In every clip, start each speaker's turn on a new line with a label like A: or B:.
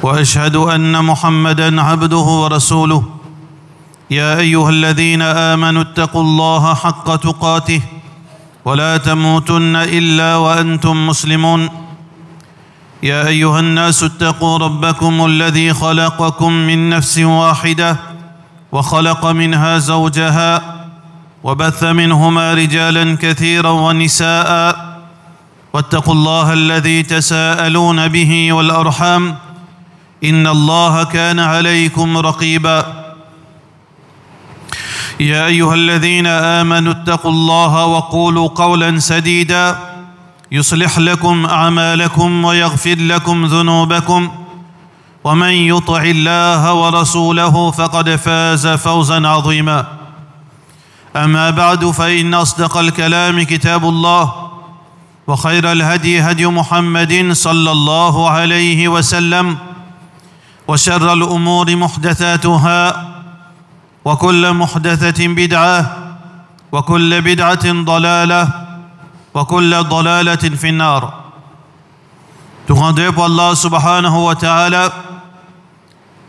A: واشهد ان محمدا عبده ورسوله يا ايها الذين امنوا اتقوا الله حق تقاته ولا تموتن الا وانتم مسلمون يا ايها الناس اتقوا ربكم الذي خلقكم من نفس واحده وخلق منها زوجها وبث منهما رجالا كثيرا ونساء واتقوا الله الذي تساءلون به والارحام إن الله كان عليكم رقيبا يا أيها الذين آمنوا اتقوا الله وقولوا قولا سديدا يصلح لكم أعمالكم ويغفر لكم ذنوبكم ومن يطع الله ورسوله فقد فاز فوزا عظيما أما بعد فإن أصدق الكلام كتاب الله وخير الهدي هدي محمد صلى الله عليه وسلم وشر الأمور محدثاتها وكل محدثة بدعة وكل بدعة ضلالة وكل ضلالة في النار. Tout grandeur pour Allah subhanahu wa ta'ala,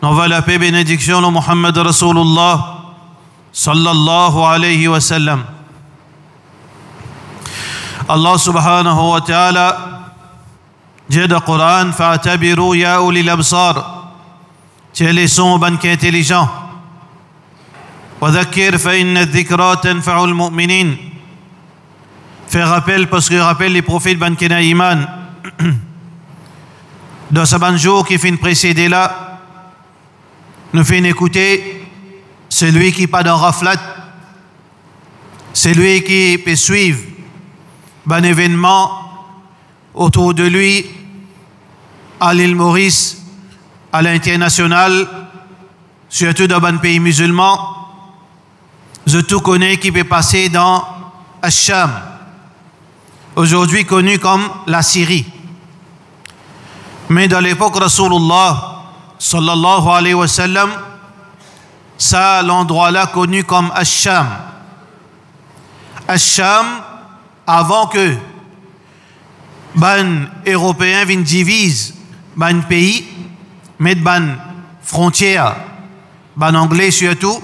A: n'envoie la paix et bénédiction de Muhammad Rasulullah sallallahu alayhi wa sallam. Allah subhanahu wa ta'ala dit dans le Coran fa'tabiru ya ulil absar, tiens les sons ban qui est intelligent. وذكر فإن الذكرى تنفع المؤمنين. Fais rappel parce que rappelle les prophètes ban qui n'a iman. Dans ce ban jour qui finit précédé là, nous fait écouter celui qui pas dans raflat, celui qui peut suivre un événement autour de lui à l'île Maurice, à l'international, surtout dans un pays musulman. Je tout connais qui peut passer dans Al-Sham, aujourd'hui connu comme la Syrie. Mais dans l'époque Rasulullah sallallahu alayhi wa sallam, ça l'endroit là connu comme Al-Sham. Al-Sham, avant que ban européen vienne divise ban pays, met ban frontière, ban anglais surtout,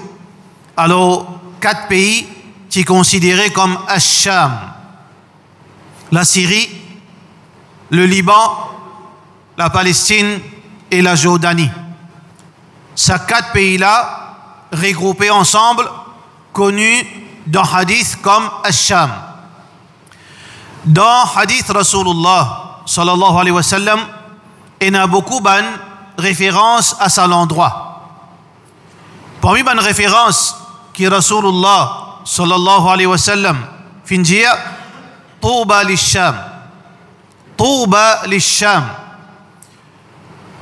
A: alors 4 pays qui considérés comme Al-Sham: la Syrie, le Liban, la Palestine et la Jordanie. Ces 4 pays-là, regroupés ensemble, connus dans Hadith comme Al-Sham. Dans Hadith Rasulullah sallallahu alayhi wa sallam, il y a beaucoup de références à cet endroit. Parmi les références qui Rasulullah sallallahu alayhi wa sallam fin dire Touba lisham, Touba lisham.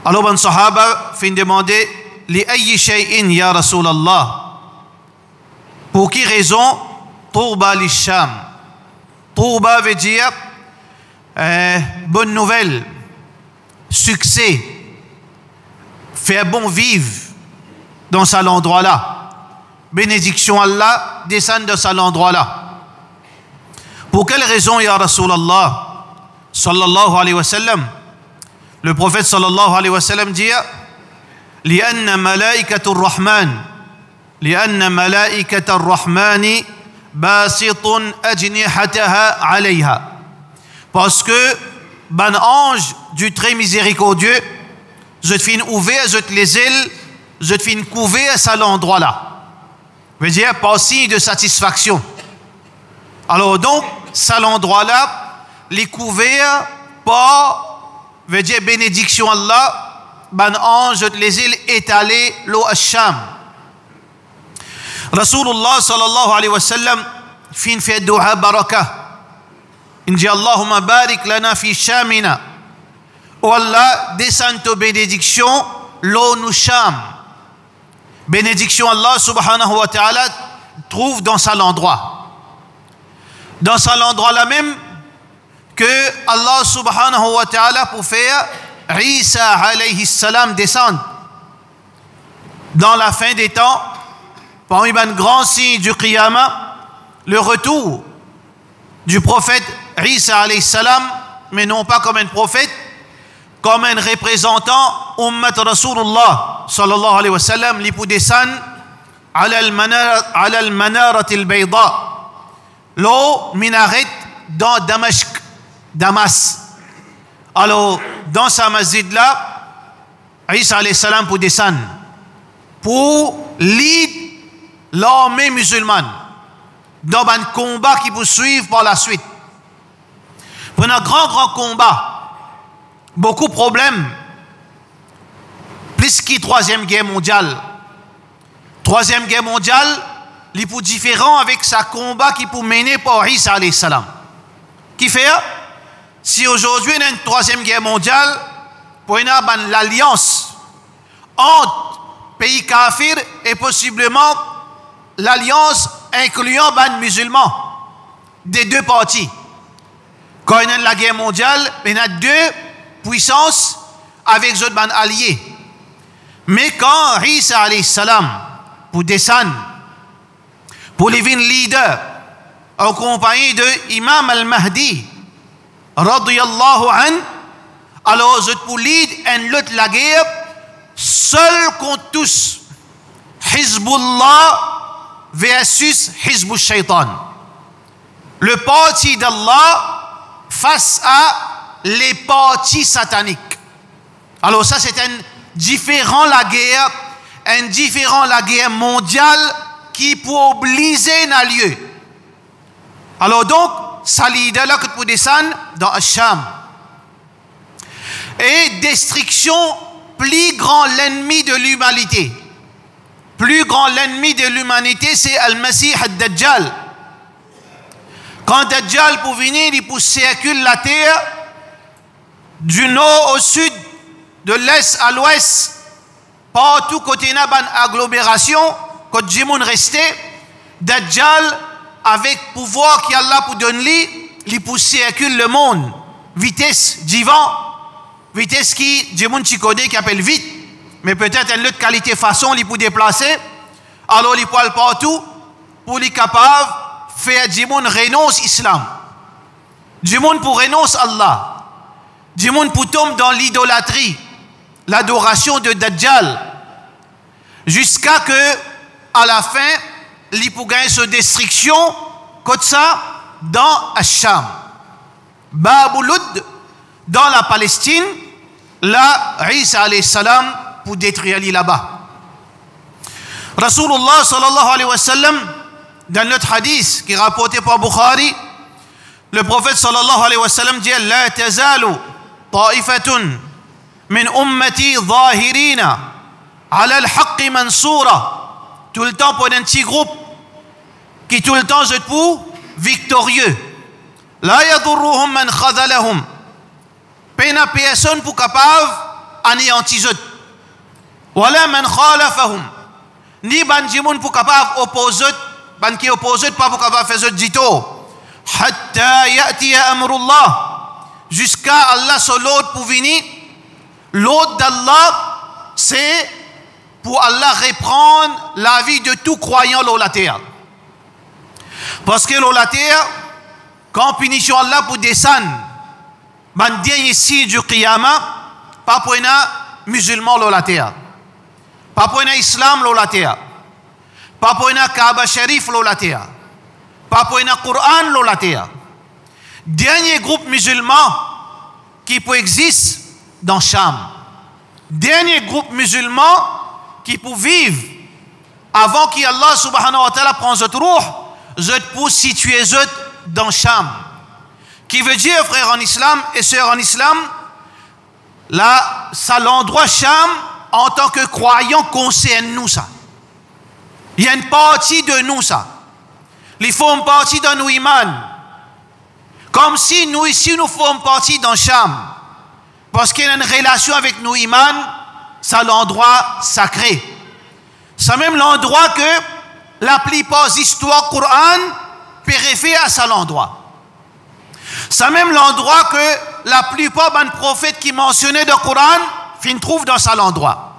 A: Alors les sahaba fin demander li ayyi shay'in ya Rasulallah, pour qui raison Touba lisham? Touba veut dire bonne nouvelle, succès, faire bon vivre dans cet endroit-là. Bénédiction Allah descend de cet endroit-là. Pour quelle raison, ya Rasulallah sallallahu alayhi wa sallam? Le prophète sallallahu alayhi wa sallam dit لأن ملائكة الرحمن لأن ملائكة الرحمن باسط أجنحتها عليها. Parce que ban ange du très miséricordieux, je te fin ouvert, je te les ailes, je te fin couvert à cet endroit-là. Veut dire par signe de satisfaction. Alors donc, cet endroit-là, les couverts par, veut dire bénédiction Allah, ban ange de les îles étalées l'eau Al-Sham. Rasulullah sallallahu alayhi wa sallam fin fait dua baraka. Il dit Allahumma barik lana fi shamina. Oh Allah, descend ta bénédiction l'eau nous Sham. Bénédiction Allah subhanahu wa ta'ala trouve dans cet endroit. Dans cet endroit-là même que Allah subhanahu wa ta'ala pour faire Isa alayhi salam descendre. Dans la fin des temps, parmi les grands signes du Qiyamah, le retour du prophète Isa alayhi salam, mais non pas comme un prophète, comme un représentant ummat Rasulullah sallallahu alayhi wa sallam li pou descendre ala al-manarat al-bayda, l'eau minaret dans Damas. Alors dans sa masjid là, Isa alayhi salam pour descendre pour lead l'armée musulmane dans un combat qui peut suivre par la suite. Pour un grand combat, beaucoup de problèmes, plus que Troisième Guerre mondiale. Troisième Guerre mondiale, il est différent avec sa combat qui peut mener par Isa alayhi salam. Qui fait, si aujourd'hui il y a une Troisième Guerre mondiale, pour une l'alliance entre pays kafirs et possiblement l'alliance incluant les musulmans des deux parties. Quand il y a la guerre mondiale, il y a deux puissances avec les autres alliés. Mais quand Isa alayhi salam pour descendre, pour devenir leader, en compagnie de Imam al-Mahdi, radiyallahu an, alors je pour lead en lutte la guerre, seul contre tous, Hizbullah versus Hizbul Shaitan. Le parti d'Allah face à les partis sataniques. Alors ça c'est un différent la guerre mondiale qui peut obliger n'a lieu. Alors donc, ça leader là que pour descendre dans Asham. Et destruction plus grand l'ennemi de l'humanité. Plus grand l'ennemi de l'humanité, c'est Al-Masih al-Dajjal. Quand Dajjal pour venir, il circule la terre du nord au sud, de l'est à l'ouest, partout côté n'a ban agglomération, côté Jimoun resté, Dajjal avec pouvoir qui Allah pour donner, il pour circule le monde, vitesse du vent, vitesse qui Jimoun tu connais qui appelle vite, mais peut-être une autre qualité façon il pour déplacer, alors il peut aller partout pour les capable faire Jimoun renonce islam, Jimoun pour renonce Allah, Jimoun pour tomber dans l'idolâtrie, l'adoration de Dajjal, jusqu'à que à la fin il pour gagner cette destruction comme ça dans Asham, Babouloud dans la Palestine, là Isa alayhi salam pour détruire là-bas. Rasulullah sallallahu alayhi wa sallam dans notre hadith qui est rapporté par Bukhari, le prophète sallallahu alayhi wa sallam dit la tazalu ta'ifatun min ummati zahirina ala al-haqq mansura. Tout le temps pour un petit groupe qui tout le temps jette pour victorieux. La yadurruhum man khadalahum. Pena personne pour capable anéantir. Wala man khalafahum. Ni ban jimoun pour capable opposer, ban qui oppose pas pour capable faire dito. Hatta ya'ti amrullah. Jusqu'à Allah sur l'autre pour venir. L'autre d'Allah, c'est pour Allah reprendre la vie de tout croyant dans la terre. Parce que dans la terre, quand punition Allah pour descendre, ban dernier signe du Qiyamah, pas pour un musulman dans la terre, pas pour un islam dans la terre, pas pour un Kaaba Sharif dans la terre, pas pour un Coran dans la terre. Dernier groupe musulman qui peut exister dans Cham. Dernier groupe musulman qui peut vivre avant qu'Allah subhanahu wa ta'ala prenne cette roue, je peux situer dans Cham. Qui veut dire, frère en islam et sœur en islam, là, ça l'endroit Cham, en tant que croyant, concerne nous ça. Il y a une partie de nous ça. Il faut une partie de nous iman. Comme si nous ici, nous faisons partie dans Cham. Parce qu'il y a une relation avec nous iman, c'est l'endroit sacré. C'est même l'endroit que la plupart des histoires Coran peut référer à cet endroit. C'est même l'endroit que la plupart des prophètes qui mentionnaient dans le Coran fin trouvent dans cet endroit.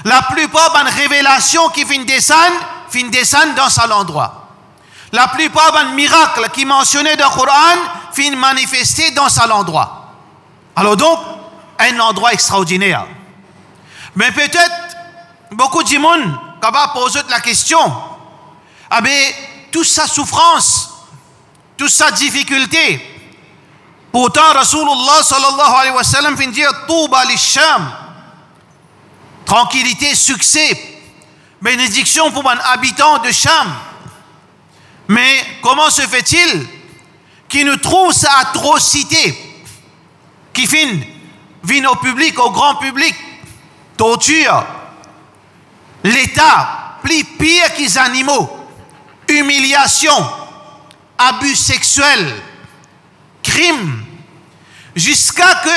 A: La plupart des révélations qui fin descendent dans cet endroit. La plupart des miracles qui mentionnaient dans le Coran fin manifestés dans cet endroit. Alors donc, un endroit extraordinaire. Mais peut-être, beaucoup de monde va poser la question, ah ben, toute sa souffrance, toute sa difficulté, pourtant, Rasulullah sallallahu alayhi wa sallam fin dire Touba lisham, tranquillité, succès, bénédiction pour un habitant de Cham. Mais comment se fait-il qu'il nous trouve cette atrocité qui vient au public, au grand public, torture, l'État, plus pire qu'ils animaux, humiliation, abus sexuels, crime, jusqu'à que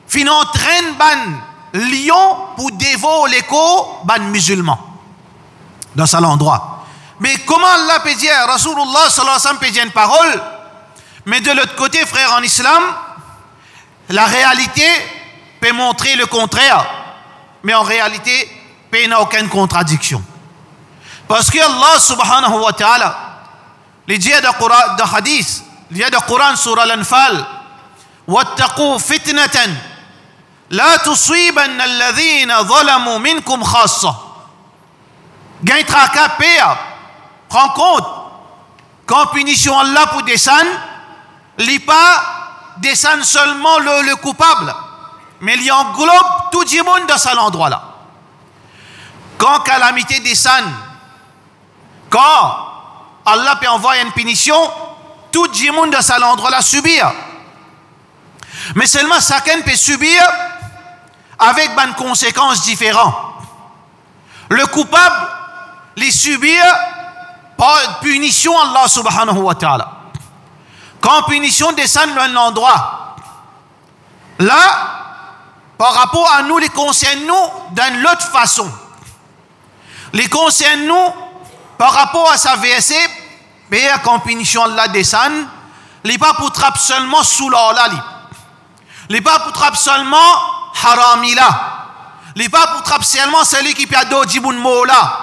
A: fin entraîne ban lion pour dévorer les corps ban musulmans dans cet endroit. Mais comment Allah peut dire, Rasulullah sallallahu alayhi wa sallam peut dire une parole, mais de l'autre côté, frère en islam, la réalité peut montrer le contraire, mais en réalité, il n'y a aucune contradiction. Parce que Allah subhanahu wa ta'ala, les dieux de hadith, les dieux de Coran sur l'Anfal, واتقوا فتنة لا تصيبن الذين ظلموا منكم خاصة. Gain traka péa, prends compte, quand punition Allah pour descendre, il pas descendre seulement le coupable, mais il englobe tout le monde dans cet endroit-là. Quand calamité descend, quand Allah peut envoyer une punition, tout le monde dans cet endroit-là subir. Mais seulement chacun peut subir avec des conséquences différentes. Le coupable les subir par punition Allah subhanahu wa ta'ala. Quand punition descend dans un endroit, là, par rapport à nous, les concerne nous d'une autre façon. Les concerne nous par rapport à sa verset, mais quand punition Allah descend, il n'est pas pour trapper seulement sous l'orla. Il n'est pas pour trapper seulement haramila. Il n'est pas pour trapper seulement celui qui peut adore Djiboun Mola.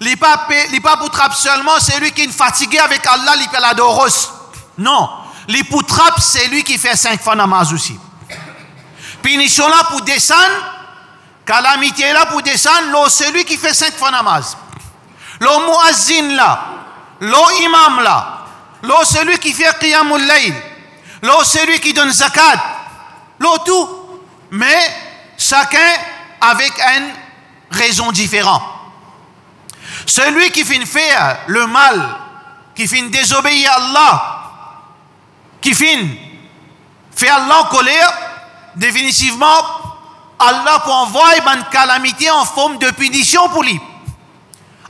A: Il n'est pas pour trapper seulement celui qui est fatigué avec Allah, il peut l'adorer. Non. Il est pour trapper celui qui fait 5 fois namaz aussi. Punition là pour descendre, calamité là pour descendre, celui qui fait 5 fois namaz. Le muazzin là, le imam là, celui qui fait qiyamul layl, celui qui donne zakat, tout. Mais chacun avec une raison différente. Celui qui finit faire le mal, qui finit désobéir à Allah, qui finit faire Allah en colère, définitivement, Allah pour envoyer une calamité en forme de punition pour lui.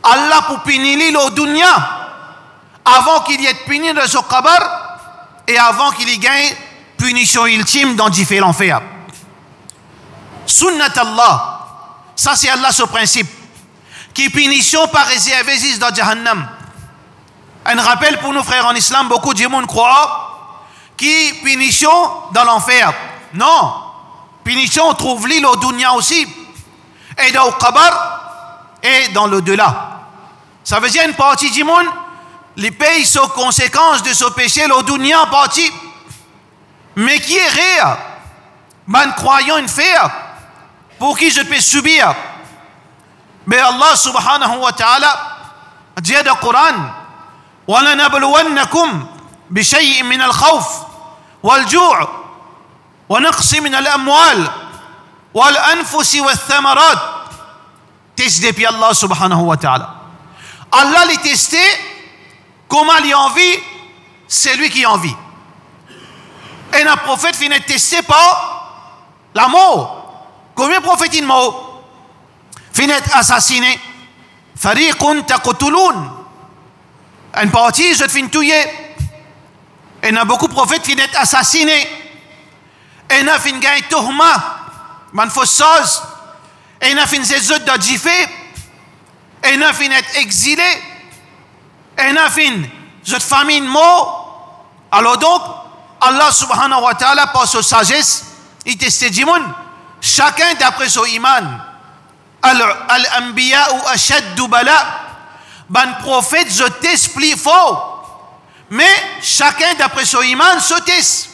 A: Allah pour punir lui au dunya, avant qu'il y ait puni dans son kabar, et avant qu'il y gagne punition ultime dans différents faits. Sunnat Allah, ça c'est Allah ce principe, qui punition par réservé dans Jahannam. Un rappel pour nos frères en islam, beaucoup de gens croient qui punition dans l'enfer. Non, punition on trouve l'île au dunya aussi, et dans le kabar, et dans l'au-delà. Ça veut dire une partie du monde, les pays sont conséquences de ce péché, au dunya en partie. Mais qui est réel, man croyant une faire, pour qui je peux subir. Mais Allah subhanahu wa ta'ala dit dans le Coran, وَلَنَبْلُوَنَّكُمْ بِشَيْءٍ مِنَ الْخَوْفِ وَالْجُوعِ وَنَقْصٍ مِنَ الْأَمْوَالِ وَالْأَنفُسِ وَالثَّمَرَاتِ. Test depuis Allah subhanahu wa ta'ala. Allah les testé, comment il en vit, c'est lui qui en vit. Et un prophète finit testé par la mort. Combien de prophètes sont morts? Finit assassiné. Fariqun taqtulun. Une partie, je te finis tuer. Et il y a beaucoup de prophètes qui finissent assassinés. Et il y a fin gagne tuhma, man fausse chose. Et il y a fin zézot de djifé. Et il y a fin être exilé. Et il y a fin cette famine mort. Alors donc, Allah subhanahu wa ta'ala, par sa sagesse, il testait du monde. Chacun d'après son iman. Al-anbiya ou ashaddu bala. Ben prophète, je teste plus fort. Mais chacun d'après son iman se teste.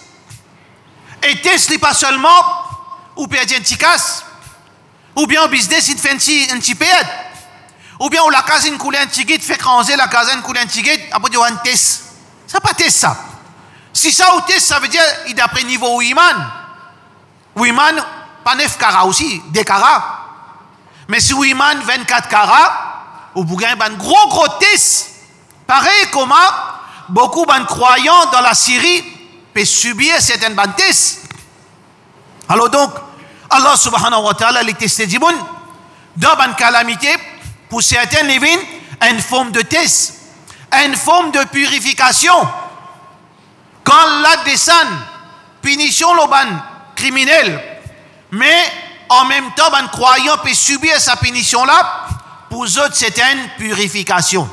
A: Et test n'est pas seulement ou perdre un petit casse, ou bien au business il fait un petit perd, ou bien ou la case une coulée un petit guide fait cranger la case une coulée un petit guide, après il y a un test. Ça pas test ça. Si ça ou test, ça veut dire il d'après niveau Iman. Iman, pas 9 carats aussi, des carats. Mais si Iman 24 carats, ou vous gagnez un gros test. Pareil comme beaucoup de croyants dans la Syrie peuvent subir certaines tests. Alors donc, Allah subhanahu wa ta'ala les testé du monde dans une calamité pour certains livres une forme de test, une forme de purification. Quand la descend, punition le criminel, mais en même temps, un croyant peut subir sa punition là, pour eux, c'est une purification.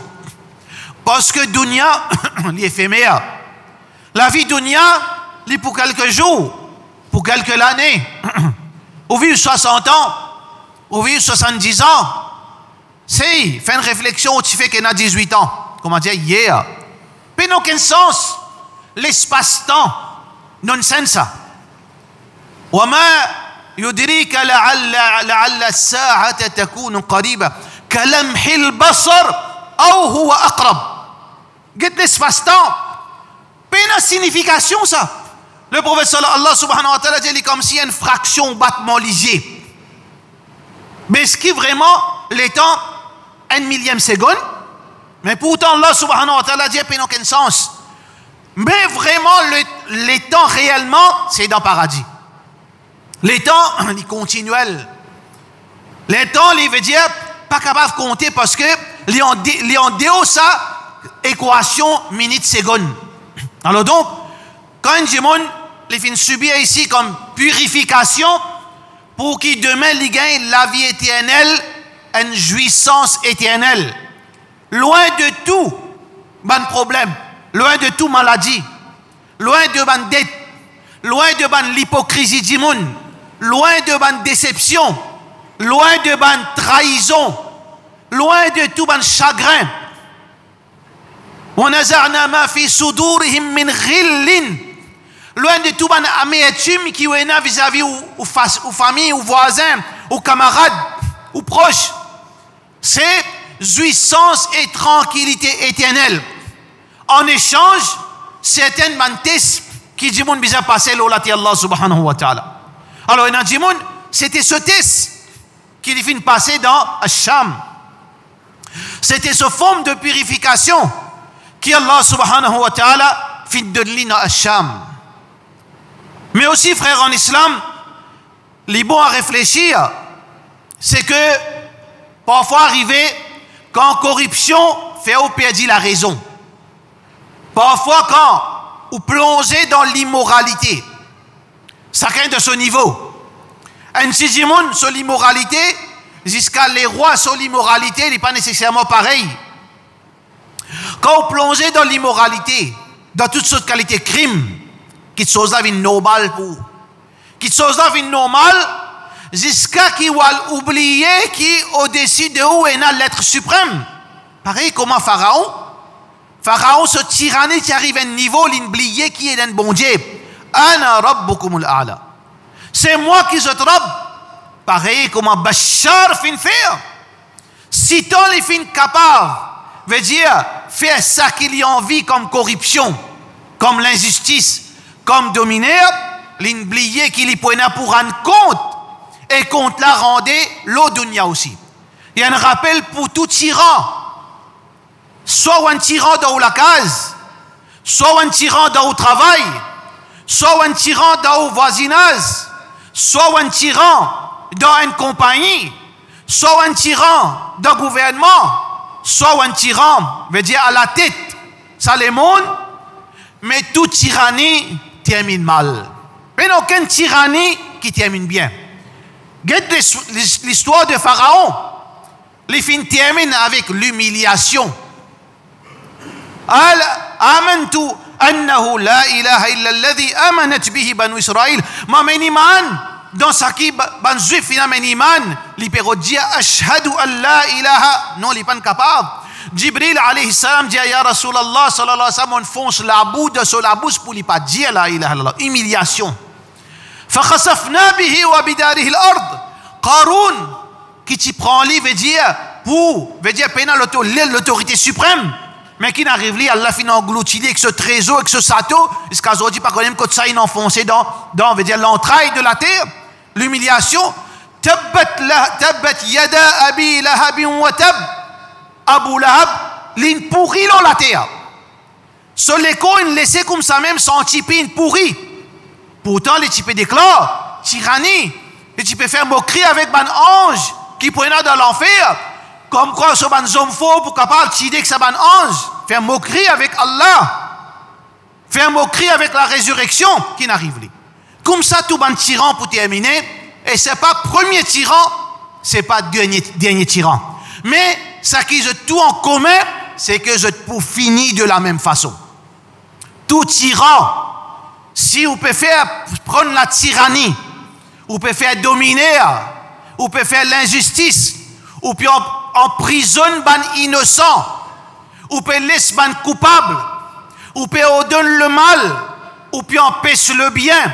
A: Parce que dunya, l'éphémère, la vie dunya, c'est pour quelques jours, pour quelques années. Ou vivre 60 ans, ou vivre 70 ans. C'est, fais une réflexion, tu fais qu'il y a 18 ans. Comment dire, hier. Mais n'a aucun sens. L'espace-temps, nonsense. وما يدريك لعل الساعة تكون قريبة كلمح البصر أو هو أقرب. Get l'espace-temps. Pas une signification ça. Le prophète Allah subhanahu wa ta'ala dit comme si une fraction battement léger. Mais est-ce qui vraiment les temps 1 millième seconde? Mais pourtant Allah subhanahu wa ta'ala dit pas aucun sens. Mais vraiment les temps réellement c'est dans le paradis. Les temps, ils continuels. Les temps, ils veut dire, pas capable de compter parce que, les en déo ça, équation minute-seconde. Alors donc, quand un monde, les fins subir ici comme purification, pour qu'il demain, ils gagnent la vie éternelle, une jouissance éternelle. Loin de tout, ban problème, loin de tout maladie, loin de ban dette, loin de ban l'hypocrisie du monde, loin de ban déception, loin de ban trahison, loin de tout ban chagrin. وَنَزَعْنَا مَا فِي صُدُورِهِمْ مِنْ غِلٍّ. Loin de tout ban amertume qui est vis-à-vis ou famille, ou voisins, ou camarades, ou proches. C'est jouissance et tranquillité éternelle. En échange, certaines mantes qui disent qu'on bisa passer l'olati Allah subhanahu wa ta'ala. Alors, il y a dit c'était ce test qui est fin passer dans Asham. C'était ce forme de purification qui Allah subhanahu wa ta'ala fit de l'île dans Asham. Mais aussi, frères en islam, les bons à réfléchir, c'est que parfois arriver quand corruption fait au perdre la raison. Parfois quand ou plonger dans l'immoralité. Chacun de ce niveau. Un sixième sur l'immoralité, jusqu'à les rois sur l'immoralité, il n'est pas nécessairement pareil. Quand on plonge dans l'immoralité, dans toutes sortes de qualités, crimes, qui sont là normal pour, qui sont là normal, jusqu'à qui va oublier qui au-dessus de où est l'être suprême. Pareil comme Pharaon. Pharaon, ce tyrannie qui arrive à un niveau, l'oublier qui est un bon Dieu. Ana rabbukumul a'la. C'est moi qui je rabb. Pareil comme Bachar fin faire. Si tant les fins capables, veut dire faire ça qu'il y a envie comme corruption, comme l'injustice, comme dominer, l'oublier qu'il y pointe pour rendre compte et compte la rendait l'eau dunya aussi. Il y a un rappel pour tout tyran. Soit un tyran dans la case, soit un tyran dans le travail, soit un tyran dans le voisinage, soit un tyran dans une compagnie, soit un tyran dans le gouvernement, soit un tyran, veut dire à la tête, ça les monde, mais toute tyrannie termine mal. Mais aucune tyrannie qui termine bien. Regarde l'histoire de Pharaon. Les fins terminent avec l'humiliation. آمنت أنه لا إله إلا الذي آمنت به بنو إسرائيل ما من إيمان dans ce qui ban juif il a un iman li peut dire ashhadu an la ilaha non li pas capable. Jibril alayhi salam dit ya Rasulallah sallallahu alayhi wa sallam on fonce la boue de sur la bouche pour lui pas dire la ilaha illallah. Humiliation. فَخَسَفْنَا بِهِ وَبِدَارِهِ الْأَرْضِ. Qaroun, qui t'y prend lui, veut dire l'autorité suprême, mais qui n'arrive là, Allah finit englouti avec ce trésor, avec ce sato, jusqu'à aujourd'hui, pas quand même que ça, il enfoncé dans veut dire l'entraille de la terre, l'humiliation. Tabbat yada abi lahabin wa tab. Abu Lahab, l'in pourri dans la terre. Sur l'écho, il laissait comme ça même sans typer une pourri. Pourtant, les types déclarent tyrannie. Les types faire moquerie avec un ange qui prenait dans l'enfer. Comme quoi, ce ban homme faux pour capable de tirer que ça ban ange. Faire moquerie avec Allah. Faire moquerie avec la résurrection qui n'arrive pas. Comme ça, tout ban tyran pour terminer. Et c'est pas premier tyran, c'est pas dernier tyran. Mais ce qui ont tout en commun, c'est que je pour finir de la même façon. Tout tyran, si vous pouvez faire prendre la tyrannie, vous pouvez faire dominer, vous pouvez faire l'injustice, ou puis emprisonner les innocents, ou puis laisser les coupables, ou puis donner le mal, ou puis empêcher le bien.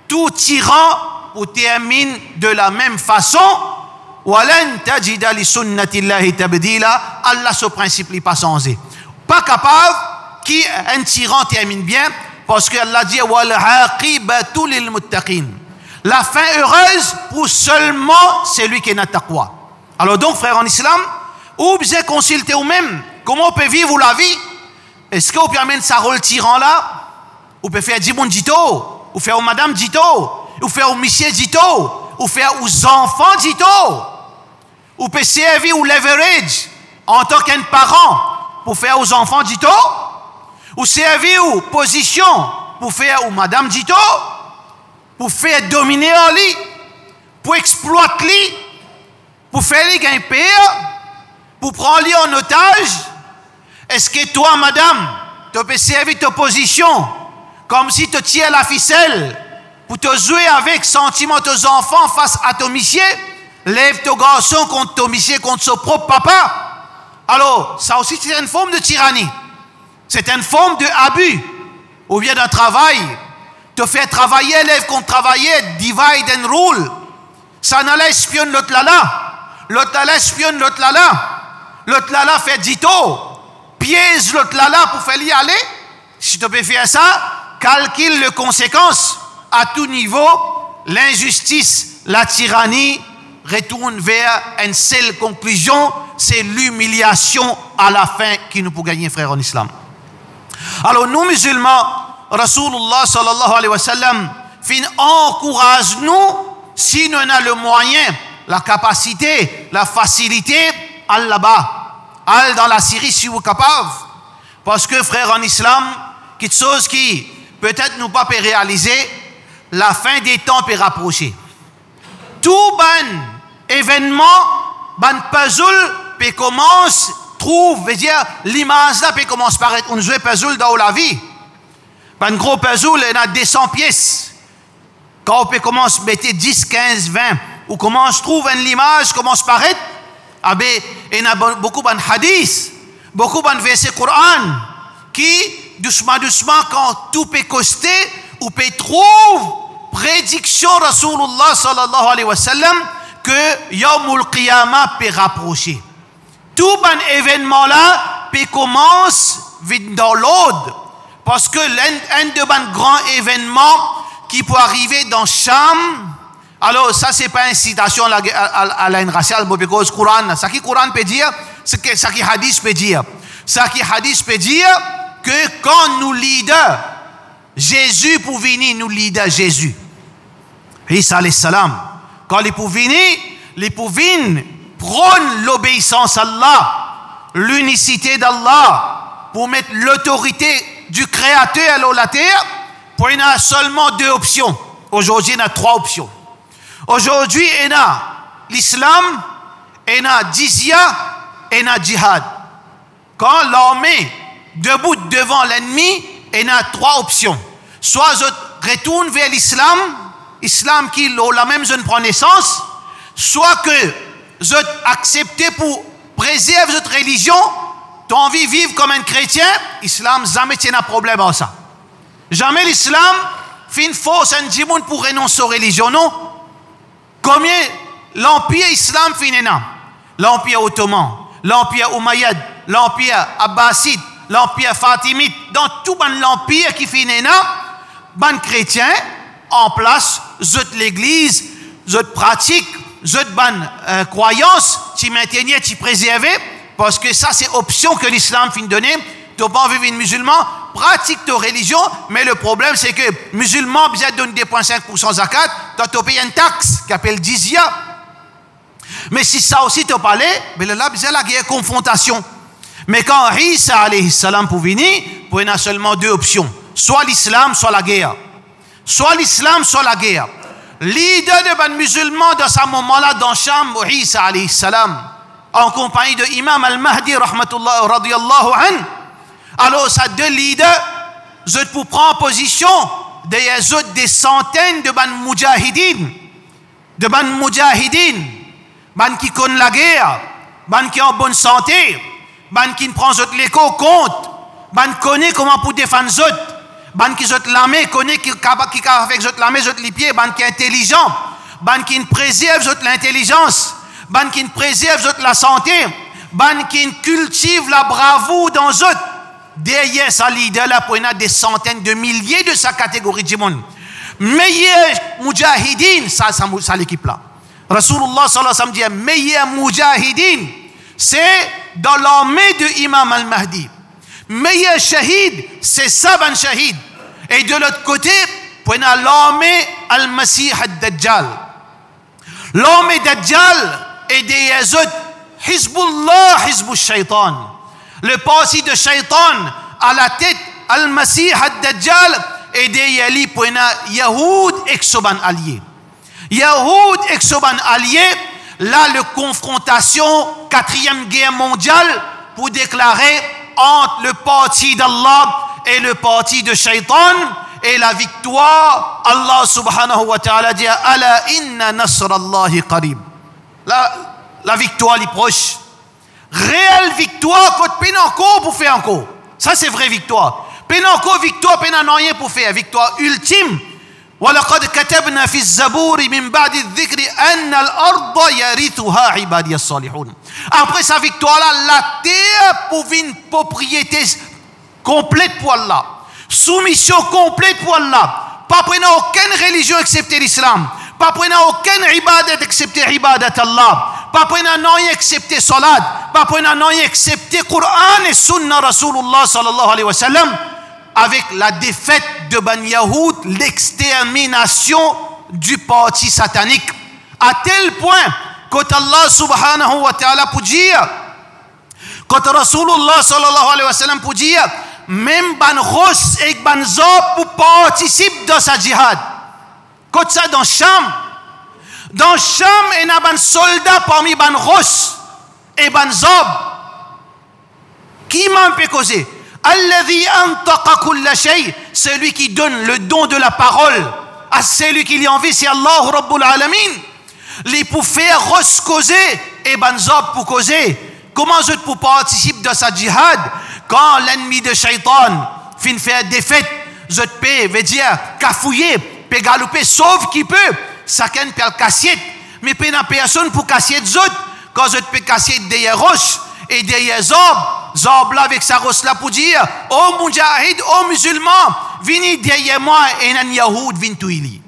A: Tout tyran ou termine de la même façon. Allah ce principe n'est pas changé. Pas capable qui un tyran termine bien parce que Allah dit la fin heureuse pour seulement celui qui est taqwa. Alors donc frère en islam, ou bien consulter vous-même comment on peut vivre la vie. Est-ce qu'on peut amener sa rôle tyran là, ou peut faire du monde dito, ou faire aux madame dito, ou faire aux monsieur dito, ou faire aux enfants dito, ou peut servir ou leverage en tant qu'un parent pour faire aux enfants dito, ou servir ou position pour faire aux madame dito, pour faire dominer en lui, pour exploiter lui, pour faire lui gagner pire, pour prendre lui en otage. Est-ce que toi, madame, tu peux servir ta position comme si tu tires la ficelle pour te jouer avec sentiment tes enfants face à ton monsieur? Lève ton garçon contre ton monsieur, contre son propre papa. Alors, ça aussi, c'est une forme de tyrannie. C'est une forme d'abus. Ou bien d'un travail, te faire travailler, élève contre travailler, divide and rule. Ça n'allait espionner l'autre là. L'autre là espionne l'autre là. L'autre là fait dito. Piège l'autre là pour faire y aller. Si tu peux faire ça, calcule les conséquences à tout niveau. L'injustice, la tyrannie retourne vers une seule conclusion, c'est l'humiliation à la fin qui nous peut gagner, frère en islam. Alors nous musulmans, Rasulullah sallallahu alayhi wa sallam encourage nous, si nous avons le moyen, la capacité, la facilité, à là-bas, à dans la Syrie si vous êtes capable. Parce que frère en islam, quelque chose qui peut-être nous pas peut réaliser, la fin des temps peut rapprocher. Tout ban événement, ban puzzle peut commencer, trouve, veut dire, l'image là peut commencer par être, on joue puzzle dans la vie. Ban gros puzzle, il y a 200 pièces. Quand on peut commencer à mettre 10, 15, 20, ou commence à trouver une image, commence par être, ah ben, il y a beaucoup de hadiths, beaucoup de versets Coran, qui, doucement, quand tout peut coster, ou peut trouver prédiction Rasulullah sallallahu alayhi wa sallam que Yawmul Qiyamah peut rapprocher. Tout bon événement là peut commencer vite dans l'autre. Parce que l'un de bon grands événements qui peut arriver dans Cham, alors ça c'est pas une citation à la haine raciale, parce que Coran, ça qui Coran peut dire, ça qui hadith peut dire. Ça qui hadith peut dire que quand nous leaders, Jésus pour venir, nous leader Jésus. Isa alayhi salam. Quand il pour venir, prône l'obéissance à Allah, l'unicité d'Allah, pour mettre l'autorité du Créateur à la terre, pour il y a seulement 2 options. Aujourd'hui, il y a 3 options. Aujourd'hui, il y a l'islam, il y a jizya, et il y a djihad. Quand l'armée debout devant l'ennemi, il y a 3 options. Soit je retourne vers l'islam, islam qui la même zone prend naissance, soit que je accepte pour préserver cette religion, tu as envie de vivre comme un chrétien, islam jamais tient un problème en ça. Jamais l'islam fin force un djimoun pour renoncer aux religions, non? Combien l'empire islam finena? L'empire ottoman, l'empire umayyad, l'empire abbasid, l'empire fatimide, dans tout l'empire qui finena, ban chrétien en place, zot l'église, zot pratique, zot ban croyance, tu maintenais, tu préservais, parce que ça c'est option que l'islam fin donner. Tu n'as pas envie de musulman, pratique ta religion, mais le problème c'est que musulman, bien donne 2,5% zakat, tu as payé une taxe qui appelle jizya. Mais si ça aussi te parlait, mais là, c'est la guerre confrontation. Mais quand Isa alayhi salam pour venir, il y a seulement deux options. Soit l'islam, soit la guerre. Soit l'islam, soit la guerre. Leader de ban musulmans dans ce moment-là, dans Cham, Isa alayhi salam, en compagnie de Imam al-Mahdi, rahmatullah, radiyallahu an. Alors, ça deux leaders, ils pour prendre position, des centaines de ban mujahidin, ban qui connaît la guerre, ban qui est en bonne santé, ban qui ne prend l'écho compte, ban connaît comment pour défendre les autres, ban qui zot l'armée connaît qui avec zot l'armée zot les pieds, ban qui est intelligent, ban qui préserve zot l'intelligence, ban qui préserve zot la santé, ban qui cultive la bravoure dans zot. Derrière sa leader là pour des centaines de milliers de sa catégorie de monde. Meilleur mujahidin, ça l'équipe là. Rasulullah sallallahu alayhi wa sallam dit meilleur mujahidin, c'est dans l'armée de Imam al-Mahdi. Meilleur shahid, c'est Saban shahid. Et de l'autre côté, pour l'armée al-Masih al-Dajjal. L'armée Dajjal est des Yazid, Hizbullah, Hizbul Shaitan. Le parti de Shaitan à la tête al-Masih al-Dajjal et des Yali pour Yahoud et Soban alliés. Yahoud et Soban alliés, là, la confrontation, 4e guerre mondiale, pour déclarer entre le parti d'Allah et le parti de Shaitan, et la victoire, Allah subhanahu wa ta'ala dit Ala inna nasrallahi qarib. La victoire est proche. Réelle victoire, quand peine encore pour faire encore. Ça, c'est vraie victoire. Peine encore victoire, peine rien pour faire. Victoire ultime. وَلَقَدْ كَتَبْنَا فِي الزَّبُورِ مِنْ بَعْدِ الذِّكْرِ أَنَّ الْأَرْضَ يَرِثُهَا عِبَادِيَ الصَّالِحُونَ. Après sa victoire-là, la terre pour une propriété complète pour Allah. Soumission complète pour Allah. Pas prenant aucune religion excepté l'islam. Pas prenant aucune ibadat excepté ibadat Allah. Pas prenant rien excepté salat. Pas prenant rien excepté Coran et Sunna Rasulullah sallallahu alayhi wa sallam. Avec la défaite de Ban Yahoud, l'extermination du parti satanique. À tel point, quand Allah subhanahu wa ta'ala peut dire, quand Rasulullah sallallahu alayhi wa sallam peut dire, même Ban Ros et Ban Zob pour participer dans sa djihad. Quand ça dans Cham, il y a un soldat parmi Ban Ros et Ban Zob. Qui m'en peut causer? Alladhi antaqa kulla shay, celui qui donne le don de la parole à celui qui lui envie, c'est Allah Rabbul Alamin. Les pour faire causer et Ban Zob pour causer. Comment je peux participer dans sa djihad quand l'ennemi de Shaitan fin faire défaite, je peux veut dire cafouiller, peut galoper, sauf qui peut. Chacun peut le casser, mais pas une personne pour casser les autres. Quand je peux casser derrière roche et derrière Zob là avec sa roche là pour dire, oh mujahid, oh musulman, venez derrière moi et un Yahoud vintouili.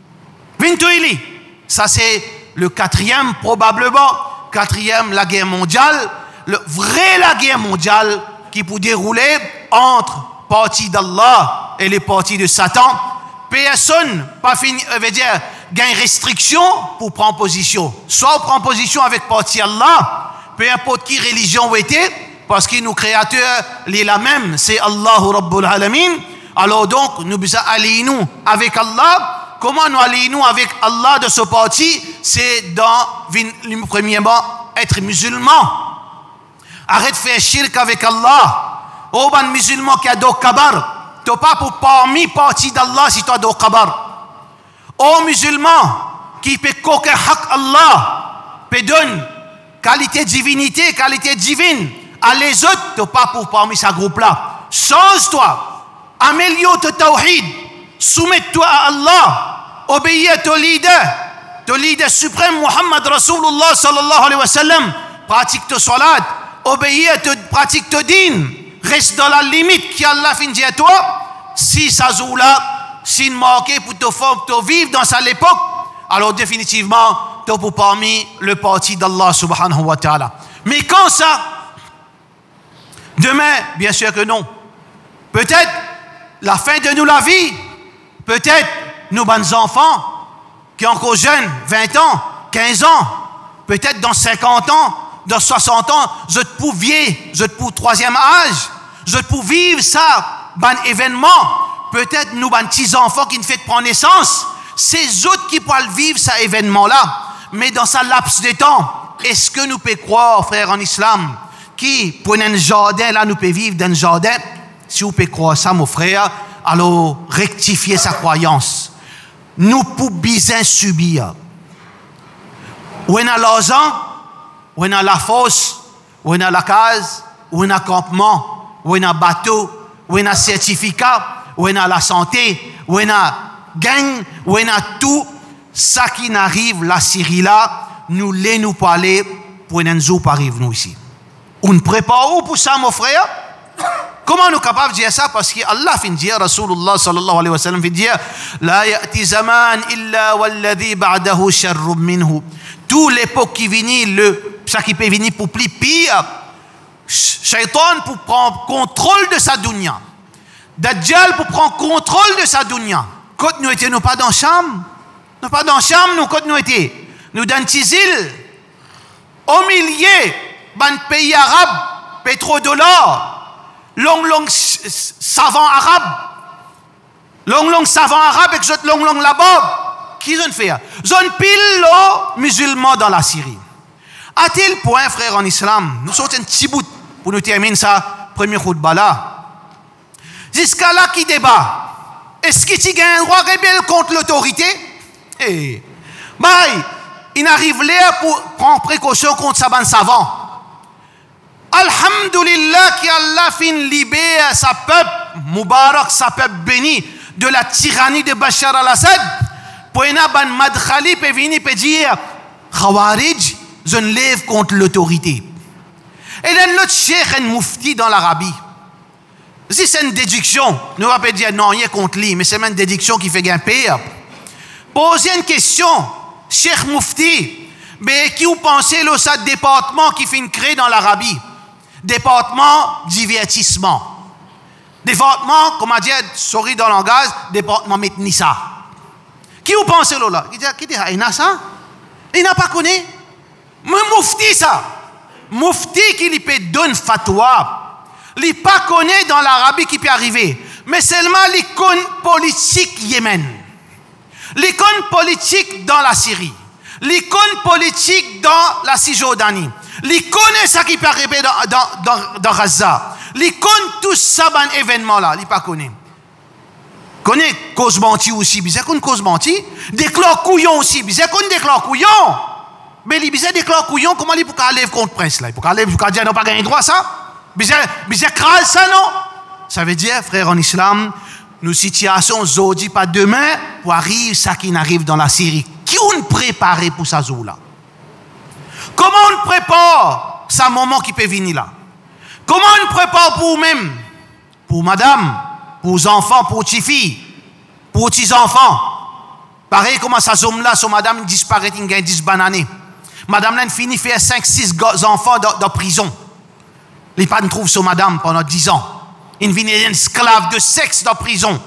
A: Ça c'est le 4e probablement, 4e la guerre mondiale, la guerre mondiale qui peut dérouler entre parti d'Allah et les partis de Satan. Personne pas fini, veut dire gagne restriction pour prendre position. Soit on prend position avec parti Allah, peu importe qui religion ou était, parce que nos créateurs, les la même, c'est Allah Rabbul Alamin. Alors donc, nous devons allier nous avec Allah. Comment nous allier nous avec Allah de ce parti? C'est premièrement, être musulman. Arrête de faire shirk avec Allah. Oh, ban musulman qui a do kabar. Tu n'as pas pour parmi parti d'Allah si tu as do kabar. Oh, musulman qui peut qu'aucun haq Allah peut donner qualité divinité, qualité divine à les autres, tu n'as pas pour parmi ce groupe-là. Change-toi. Améliore ton tawhid. soumets-toi à Allah, obéis à ton leader suprême Muhammad Rasulullah sallallahu alayhi wa sallam, pratique ton salat, pratique ton din, reste dans la limite qu'Allah fin dit à toi. Si ça joue là, si manqué pour te vivre dans sa l'époque, alors définitivement, tu es parmi le parti d'Allah subhanahu wa ta'ala. Mais quand ça, demain, bien sûr que non. Peut-être la fin de nous la vie, peut-être nos bons enfants qui sont encore jeunes, 20 ans, 15 ans, peut-être dans 50 ans, dans 60 ans, je te pour vieillir, je te pour troisième âge, je te pour vivre ça, ban événement, peut-être nous, ban petits enfants qui ne fait prendre naissance, c'est autres qui pourront vivre cet événement-là. Mais dans ce laps de temps, est-ce que nous pouvons croire, frères en islam, qui, pour un jardin, là, nous pouvons vivre dans un jardin? Si vous pouvez croire ça, mon frère, alors rectifier sa croyance. Nous pouvons bien subir. Ou on a l'argent, ou on a la fosse, ou on a la case, ou on a campement, ou on a bateau, ou on a certificat, ou on a la santé, ou on a gang, ou on a tout. Ça qui n'arrive, la Syrie là, nous les nous parler pour un jour pas arrive nous ici. On prépare où pour ça, mon frère? Comment nous sommes capables de dire ça? Parce que Allah fin dire, Rasulullah sallallahu alayhi wa sallam fin dire, la ya'ti zaman illa walladhi ba'dahu sharrun minhu. Tout l'époque qui vient, ça qui peut venir pour plus pire, Shaitan pour prendre contrôle de sa dunya. Dajjal pour prendre contrôle de sa dunya. Quand nous étions, nous pas dans la chambre. Nous pas dans la chambre, nous, quand nous étions. Nous dans Tizil, au milieu d'un pays arabe, pétrodollar, long savant arabe, long savant arabe et que long là-bas, qui ont fait? Zone pile musulmans dans la Syrie. À tel point, frère en islam, nous sommes un petit bout pour nous terminer ça, premier khutbah là. Jusqu'à là qui débat. Est-ce qu'il y a un droit rebelle contre l'autorité? Eh, bye. Il arrive là pour prendre précaution contre sa bande savant. Alhamdulillah qui Allah fin libère sa peuple, Moubarak, sa peuple béni, de la tyrannie de Bachar al-Assad. Pour une ban Madkhali peut venir et dire Khawarij, je ne lève contre l'autorité. Et là, l'autre cheikh, un moufti dans l'Arabie. Si c'est une déduction, nous va pas dire non, rien contre lui, mais c'est même une déduction qui fait gagner. Posez une question, cheikh moufti, mais qui vous pensez le ça département qui fait une créée dans l'Arabie? Département divertissement. Département, comment dire, sorry dans le langage, département metnissa. Qui vous pensez là? Qui dit, il n'a ça? Il n'a pas connu. Mais moufti ça. Moufti qui lui peut donner fatwa. Il n'a pas connu dans l'Arabie qui peut arriver. Mais seulement l'icône politique Yémen. L'icône politique dans la Syrie. L'icône politique dans la Cisjordanie. L'icône ça qui peut arriver dans Gaza. L'icône tout ça, ban événement là, il pas connaît. Connaît cause menti aussi, bizarre qu'on cause menti. Déclare couillon aussi, bizarre qu'on déclare couillon. Mais il bizarre déclare couillon, comment il peut aller contre prince là? Il peut aller pour dire non pas gagner droit ça? Bizarre crase ça non? Ça veut dire frère en islam, nous situation zodi pas demain pour arriver ça qui n'arrive dans la Syrie. Qui on préparé pour ça là? Comment on prépare ce moment qui peut venir là? Comment on prépare pour vous-même, pour madame, pour les enfants, pour les filles, pour les petits-enfants? Pareil, comment ça zoom là, son madame disparaît, il gagne 10 bananes. Madame là, finit faire 5-6 enfants dans prison. Les pas ne trouvent son madame pendant 10 ans. Il vient un esclave de sexe dans prison.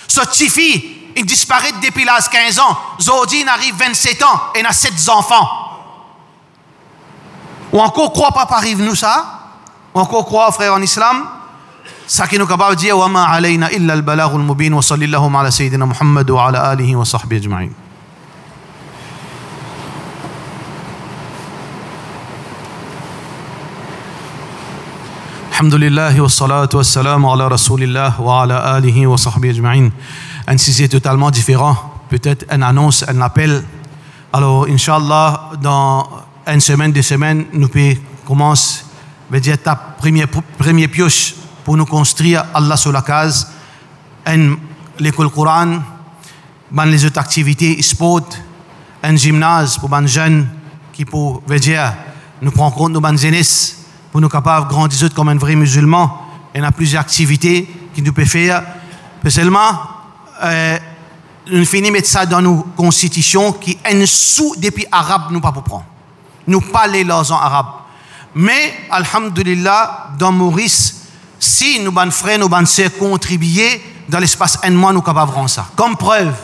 A: Ce petit fille, il disparaît depuis l'âge 15 ans. Zodi, il arrive 27 ans et il a 7 enfants. Ou encore croire pas arrive nous ça? Ou encore croire frère en islam? Ça qui nous capable de dire wa ma alayna illa al-balaghul mubin wa sallallahu ala sayyidina Muhammad wa ala alihi wa sahbihi ajma'in. Alhamdulillah wa salatu wa salam ala rasulillah wa ala alihi wa sahbihi ajma'in. Un sujet totalement différent, peut-être une annonce, un appel. Alors, Inch'Allah, dans une semaine, 2 semaines, nous pouvons commencer, veut dire ta première pioche pour nous construire Allah sur la case, une l'école Coran, les autres activités, sport, un gymnase pour les jeunes qui pour veut dire nous prendre compte de nos jeunesse pour nous capables de grandir comme un vrai musulman. Il y a plusieurs activités qui nous peuvent faire. Seulement, nous finissons mettre ça dans nos constitutions qui est sous depuis arabe nous pas pour prendre. Nous parlons leurs en arabe. Mais, alhamdulillah, dans Maurice, si nous, nos frères, nos sœurs contribuer dans l'espace un mois, nous sommes capables de rendre ça. Comme preuve,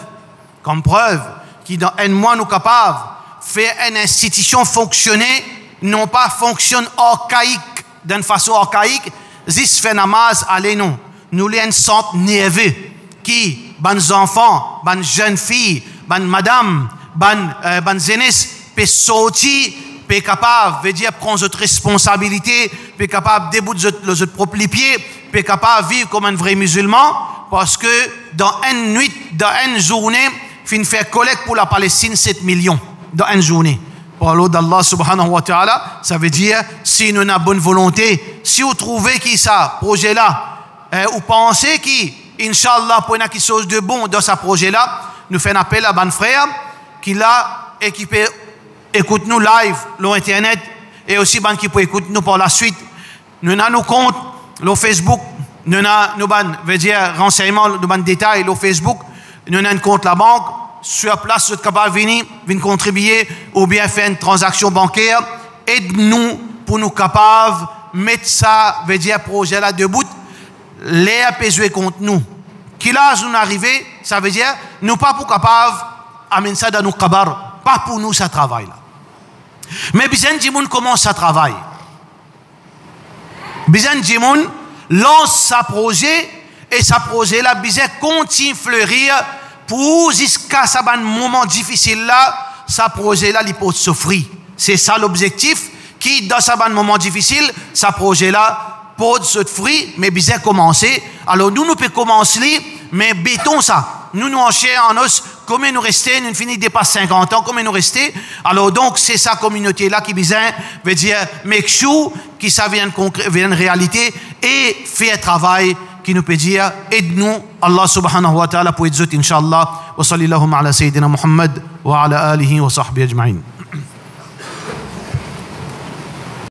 A: qui dans un mois, nous sommes capables de faire une institution fonctionner, non pas fonctionne archaïque, d'une façon archaïque, zis fait namaz, allez non. Nous, les centre nerveux, qui, les enfants, les jeunes filles, les madame, les jeunesse, peuvent sortir, peut capable veut dire prendre votre responsabilité, peut capable débouter votre propre pied, peut capable vivre comme un vrai musulman parce que dans une nuit, dans une journée, fin faire collecte pour la Palestine 7 millions dans une journée. Pour l'eau d'Allah subhanahu wa ta'ala, ça veut dire si nous avons bonne volonté, si vous trouvez qui ça projet là, ou pensez qui inshallah pour quelque chose de bon dans ce projet là, nous faisons appel à ban frère qui l'a équipé. Écoute-nous live, l'internet, et aussi ban qui peut écouter nous par la suite. Nous avons nos comptes, le Facebook, nous avons nos veut dire renseignements, nos détails, le Facebook, nous avons un compte la banque, sur place, vous êtes capable de venir contribuer ou bien faire une transaction bancaire. Aide-nous pour nous capables de mettre ça, veut dire projet là debout, les apaiser contre nous. Qui là, nous arrivons, ça veut dire, nous pas pour capables d'amener ça dans nos kabar, pas pour nous ça travaille là. Mais Bizan Djimoun commence sa travail. Bizan Djimoun lance sa projet et sa projet là, Bizan continue à fleurir pour jusqu'à ce moment difficile là, sa projet là, il peut souffrir. C'est ça l'objectif qui, dans ce moment difficile, sa projet là, peut souffrir, mais Bizan commencer. Alors nous pouvons commencer, mais béton ça. Nous en chair en os, combien nous rester, nous finissons dépasse 50 ans, combien nous rester. Alors donc, c'est sa communauté-là qui veut dire, make sure que ça vienne une réalité et faire un travail qui nous peut dire, aide-nous, Allah subhanahu wa ta'ala, pour aider, Inch'Allah. Wa sallallahu ala sayyidina Muhammad wa ala alihi wa sahbihi ajma'in.